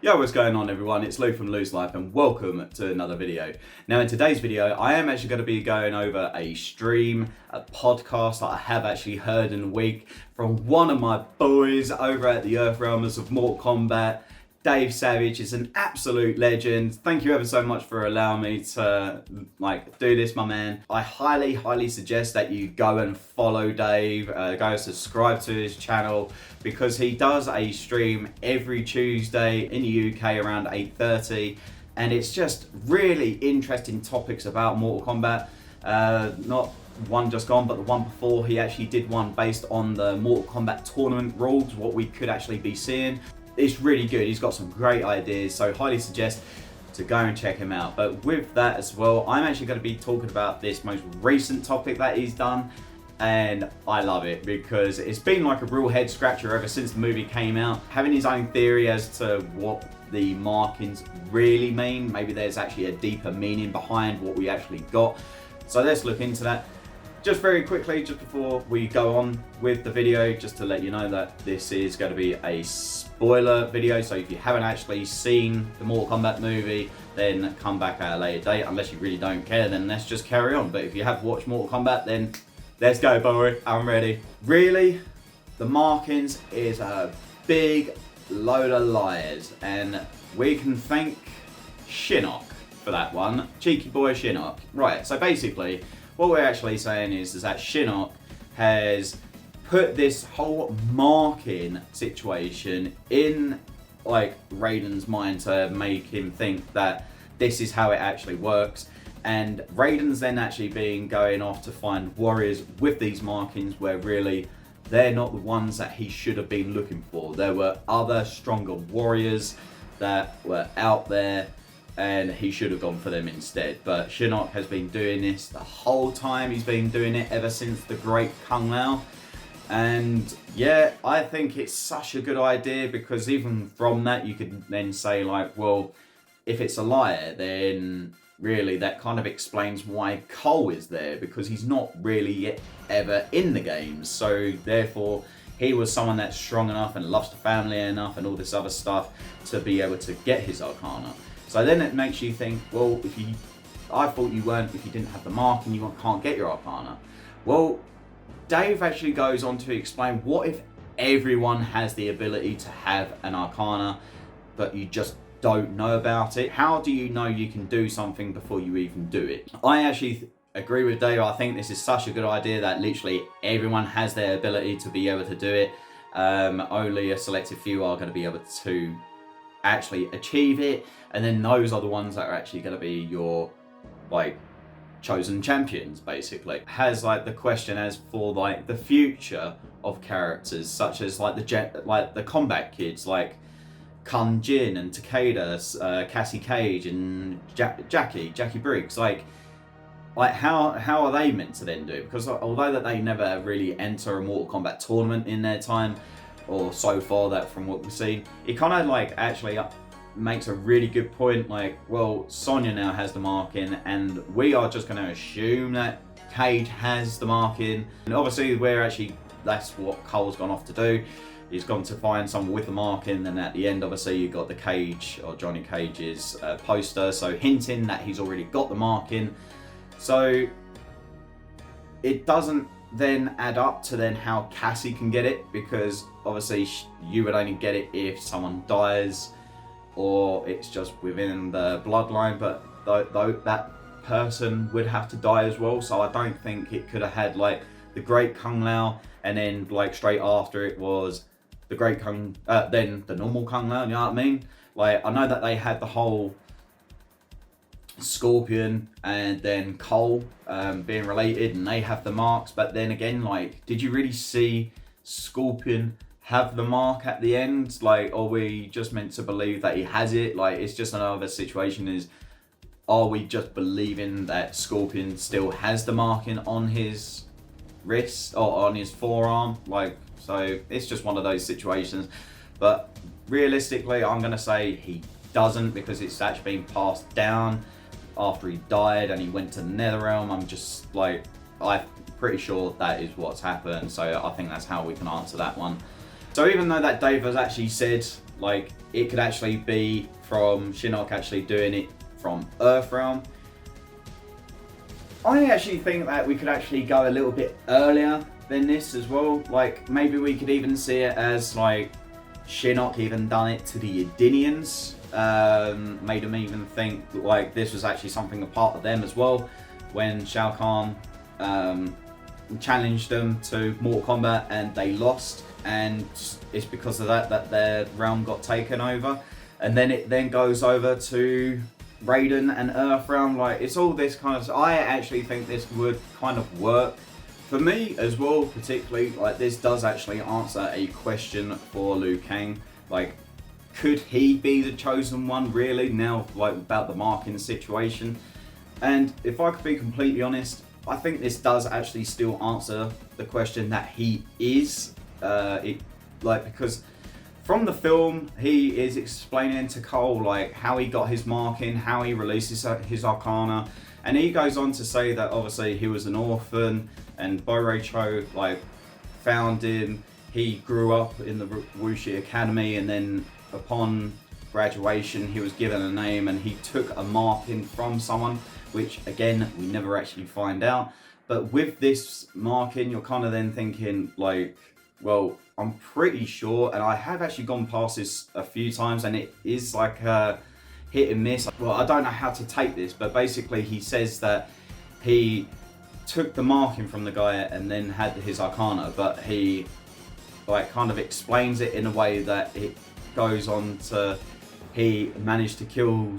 Yo, what's going on everyone? It's Lou from Lou's Life and welcome to another video. Now in today's video, I am actually going to be going over a stream, a podcast that I have actually heard in a week from one of my boys over at the Earthrealmers of Mortal Kombat. Dave Savage is an absolute legend. Thank you ever so much for allowing me to do this, my man. I highly suggest that you go and follow Dave, go subscribe to his channel because he does a stream every Tuesday in the UK around 8:30 and it's just really interesting topics about Mortal Kombat. Not one just gone, but the one before, he actually did one based on the Mortal Kombat tournament rules, what we could actually be seeing. It's really good. He's got some great ideas, so highly suggest to go and check him out. But with that as well, I'm actually going to be talking about this most recent topic that he's done, and I love it because it's been like a real head scratcher ever since the movie came out. Having his own theory as to what the markings really mean, maybe there's actually a deeper meaning behind what we actually got. So let's look into that. Just very quickly, just before we go on with the video, just to let you know that this is going to be a spoiler video, so if you haven't actually seen the Mortal Kombat movie, then come back at a later date. Unless you really don't care, then let's just carry on. But if you have watched Mortal Kombat, then let's go, boy. I'm ready. Really, the markings is a big load of liars, and we can thank Shinnok for that one. Cheeky boy Shinnok. Right, so basically, what we're actually saying is that Shinnok has put this whole marking situation in Raiden's mind to make him think that this is how it actually works, and Raiden's then actually been going off to find warriors with these markings where really they're not the ones that he should have been looking for. There were other stronger warriors that were out there and he should have gone for them instead. But Shinnok has been doing this the whole time. He's been doing it ever since the Great Kung Lao. And yeah, I think it's such a good idea because even from that you could then say well, if it's a liar, then really that kind of explains why Cole is there, because he's not really ever in the games. So therefore he was someone that's strong enough and loves the family enough and all this other stuff to be able to get his Arcana. So then it makes you think, well, I thought you weren't, if you didn't have the mark and you can't get your Arcana. Well, Dave actually goes on to explain, what if everyone has the ability to have an Arcana, but you just don't know about it? How do you know you can do something before you even do it? I actually agree with Dave. I think this is such a good idea that literally everyone has their ability to be able to do it. Only a selected few are going to be able to actually achieve it, and then those are the ones that are actually going to be your chosen champions. Basically has the question as for the future of characters such as the combat kids like Kun Jin and Takeda, Cassie Cage and Jackie Briggs. How are they meant to then do it? Because although that they never really enter a Mortal Kombat tournament in their time, or so far that from what we've seen, it kind of actually makes a really good point. Well, Sonya now has the marking and we are just going to assume that Cage has the marking, and obviously that's what Cole's gone off to do. He's gone to find someone with the marking, and at the end obviously you got the Cage or Johnny Cage's poster, so hinting that he's already got the marking. So it doesn't then add up to then how Cassie can get it, because obviously you would only get it if someone dies or it's just within the bloodline, but that person would have to die as well. So I don't think it could have had the Great Kung Lao and then straight after it was the Great Kung, then the normal Kung Lao, you know what I mean? I know that they had the whole Scorpion and then Cole being related and they have the marks, but then again, did you really see Scorpion have the mark at the end? Are we just meant to believe that he has it? It's just another situation is, are we just believing that Scorpion still has the marking on his wrist or on his forearm? So it's just one of those situations. But realistically, I'm gonna say he doesn't, because it's actually been passed down after he died and he went to the Netherrealm. I'm pretty sure that is what's happened, so I think that's how we can answer that one. So even though that Dave has actually said like it could actually be from Shinnok actually doing it from Earthrealm. I actually think that we could actually go a little bit earlier than this as well. Like maybe we could even see it as like Shinnok even done it to the Edenians. Made them even think like this was actually something a part of them as well. When Shao Kahn challenged them to Mortal Kombat and they lost, and it's because of that that their realm got taken over, and then it then goes over to Raiden and Earthrealm. Like it's all this kind of. I actually think this would kind of work for me as well, particularly like this does actually answer a question for Liu Kang. Like, could he be the chosen one really now? Like about the marking situation. And if I could be completely honest, I think this does actually still answer the question that he is. Because from the film, he is explaining to Cole like how he got his marking, how he releases his arcana, and he goes on to say that obviously he was an orphan, and Bo Cho like found him. He grew up in the Wuxi Academy, and then upon graduation, he was given a name, and he took a marking from someone, which again we never actually find out. But with this marking, you're kind of then thinking like, well, I'm pretty sure, and I have actually gone past this a few times, and it is like a hit and miss. Well, I don't know how to take this, but basically he says that he took the marking from the guy and then had his arcana, but he like kind of explains it in a way that it goes on to he managed to kill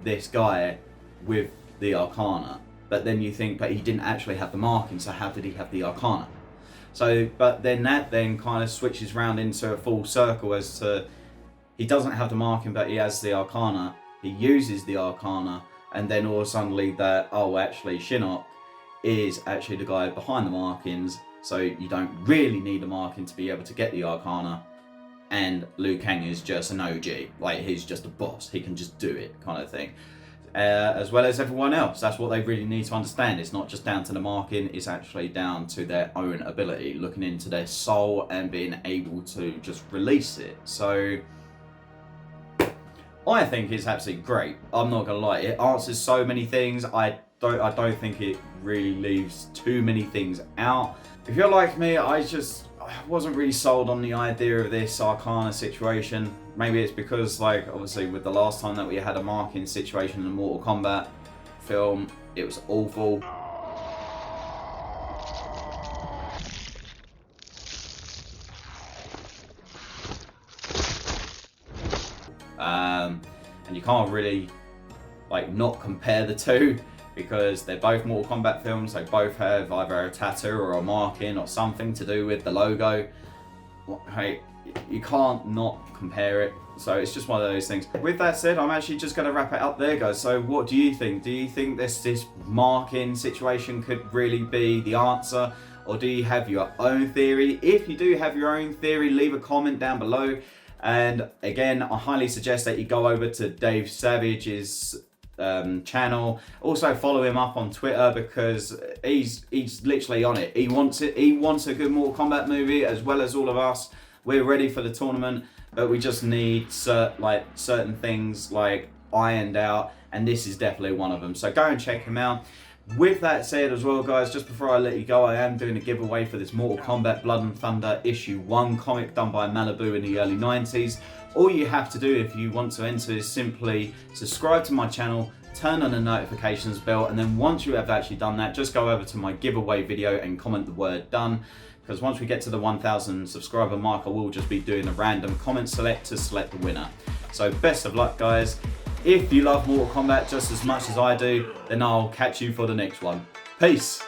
this guy with the arcana. But then you think, but he didn't actually have the marking, so how did he have the arcana? So, but then that then kind of switches round into a full circle as to he doesn't have the marking, but he has the arcana. He uses the arcana, and then all of a sudden that, oh, actually Shinnok is actually the guy behind the markings, so you don't really need a marking to be able to get the arcana. And Liu Kang is just an OG, like he's just a boss, he can just do it kind of thing. As well as everyone else, that's what they really need to understand. It's not just down to the marking, it's actually down to their own ability, looking into their soul and being able to just release it. So I think it's absolutely great. I'm not gonna lie, it answers so many things. I don't think it really leaves too many things out. If you're like me, I wasn't really sold on the idea of this arcana situation. Maybe it's because, like, obviously with the last time that we had a marking situation in the Mortal Kombat film, it was awful. And you can't really, like, not compare the two, because they're both Mortal Kombat films. They both have either a tattoo or a marking or something to do with the logo. Hey, you can't not compare it. So it's just one of those things. With that said, I'm actually just going to wrap it up there, guys. So what do you think? Do you think this marking situation could really be the answer? Or do you have your own theory? If you do have your own theory, leave a comment down below. And again, I highly suggest that you go over to Dave Savage's channel. Also follow him up on Twitter, because he's literally on it. He wants it. He wants a good Mortal Kombat movie, as well as all of us. We're ready for the tournament, but we just need certain things like ironed out, and this is definitely one of them. So go and check him out. With that said as well, guys, just before I let you go, I am doing a giveaway for this Mortal Kombat Blood and Thunder issue 1 comic done by Malibu in the early 90s. All you have to do if you want to enter is simply subscribe to my channel, turn on the notifications bell, and then once you have actually done that, just go over to my giveaway video and comment the word done. Because once we get to the 1,000 subscriber mark, I will just be doing a random comment select to select the winner. So best of luck, guys. If you love Mortal Kombat just as much as I do, then I'll catch you for the next one. Peace.